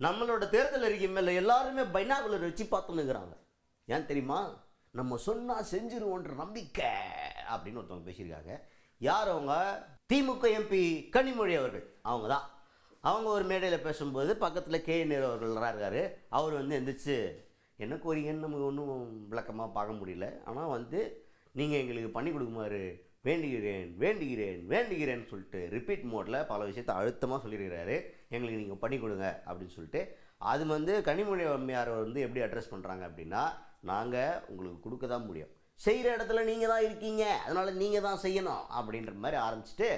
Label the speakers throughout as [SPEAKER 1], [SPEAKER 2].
[SPEAKER 1] நம்மளோட தேர்தல் அறிக்கை மேலே எல்லாருமே பைனாகுலர் வச்சு பார்த்துன்னுக்குறாங்க. ஏன் தெரியுமா? நம்ம சொன்னால் செஞ்சிருவோன்ற நம்பிக்கை அப்படின்னு ஒருத்தவங்க பேசியிருக்காங்க. யார் அவங்க? திமுக எம்பி கனிமொழி அவர்கள். அவங்க தான். அவங்க ஒரு மேடையில் பேசும்போது பக்கத்தில் கே நேரு அவர்களாக இருக்கார். அவர் எந்திரிச்சு என்ன கோரிங்கன்னு நமக்கு ஒன்றும் விளக்கமாக பார்க்க முடியல, ஆனால் நீங்கள் எங்களுக்கு பண்ணி கொடுக்குமாறு வேண்டுகிறேன் வேண்டுகிறேன் வேண்டுகிறேன்னு சொல்லிட்டு ரிப்பீட் மோடில் பல விஷயத்தை அழுத்தமாக சொல்லியிருக்கிறாரு. எங்களுக்கு நீங்கள் பண்ணி கொடுங்க அப்படின்னு சொல்லிட்டு. அது கனிமொழி அம்மையார் எப்படி அட்ரஸ் பண்ணுறாங்க அப்படின்னா, நாங்கள் உங்களுக்கு கொடுக்க தான் முடியும், செய்கிற இடத்துல நீங்கள் தான் இருக்கீங்க, அதனால் நீங்கள் தான் செய்யணும் அப்படின்ற மாதிரி ஆரம்பிச்சுட்டு,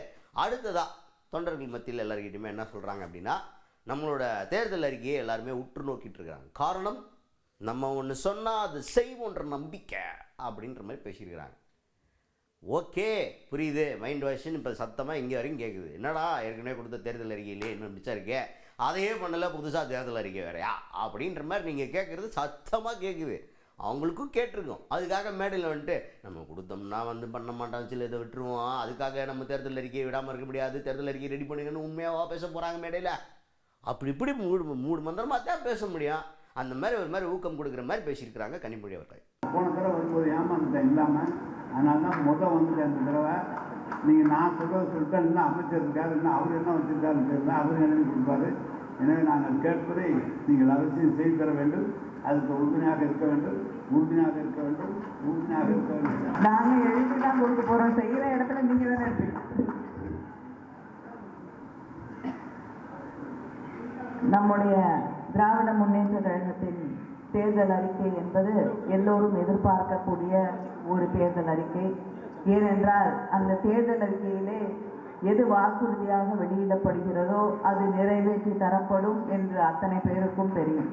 [SPEAKER 1] அடுத்ததாக தொண்டர்கள் மத்தியில் எல்லாருக்கிட்டையுமே என்ன சொல்கிறாங்க அப்படின்னா, நம்மளோட தேர்தல் அறிக்கையை எல்லாருமே உற்று நோக்கிட்டு இருக்கிறாங்க. காரணம், நம்ம ஒன்று சொன்னால் அது செய்வோன்ற நம்பிக்கை அப்படின்ற மாதிரி பேசியிருக்கிறாங்க. ஓகே, புரியுது. மைண்ட் வாய்ஸ்ன்னு இப்போ சத்தமாக இங்கே வரைக்கும் கேட்குது. என்னடா ஏற்கனவே கொடுத்த தேர்தல் அறிக்கையிலே இன்னும் மிச்சம் இருக்கே, அதையே பண்ணலை, புதுசாக தேர்தல் அறிக்கை வேறையா அப்படின்ற மாதிரி நீங்கள் கேட்குறது சத்தமாக கேட்குது. அவங்களுக்கும் கேட்டிருக்கோம். அதுக்காக மேடையில் நம்ம கொடுத்தோம்னா பண்ண மாட்டோம், சில இதை விட்டுருவோம், அதுக்காக நம்ம தேர்தல் அறிக்கையை விடாமல் இருக்க முடியாது, தேர்தல் அறிக்கை ரெடி பண்ணிக்கணும் உண்மையாக பேச போகிறாங்க மேடையில். அப்படி இப்படி மூடு மந்திரமாக தான் பேச முடியும். அந்த மாதிரி ஒரு மாதிரி ஊக்கம் கொடுக்குற மாதிரி பேசியிருக்கிறாங்க கனிமொழி அவர்கள்.
[SPEAKER 2] போன தடவை வரும்போது ஏமாந்துட்டேன் இல்லாமல், அதனால தான் அந்த தடவை நீங்கள் நான் சொல்லிட்டு இன்னும் அமைச்சர் இருக்கார், இன்னும் அவர் என்ன வச்சிருக்காருன்னு தெரியல, அவர் எழுதி கொடுப்பாரு. எனவே நாங்கள் கேட்பதை நீங்கள் அவசியம் செய்து தர வேண்டும், அதுக்கு உறுதுணையாக இருக்க வேண்டும், உறுதுணையாக இருக்க வேண்டும், உறுதுணையாக இருக்க வேண்டும்.
[SPEAKER 3] நாங்கள் எழுதி தான் கொடுக்க போகிறோம், செய்கிற இடத்துல நீங்கள் தானே இருப்பீங்க. நம்முடைய திராவிட முன்னேற்ற கழகத்தின் தேர்தல் அறிக்கை என்பது எல்லோரும் எதிர்பார்க்கக்கூடிய ஒரு தேர்தல் அறிக்கை. ஏனென்றால் அந்த தேர்தல் அறிக்கையிலே எது வாக்குறுதியாக வெளியிடப்படுகிறதோ அது நிறைவேற்றி தரப்படும் என்று அத்தனை பேருக்கும் தெரியும்.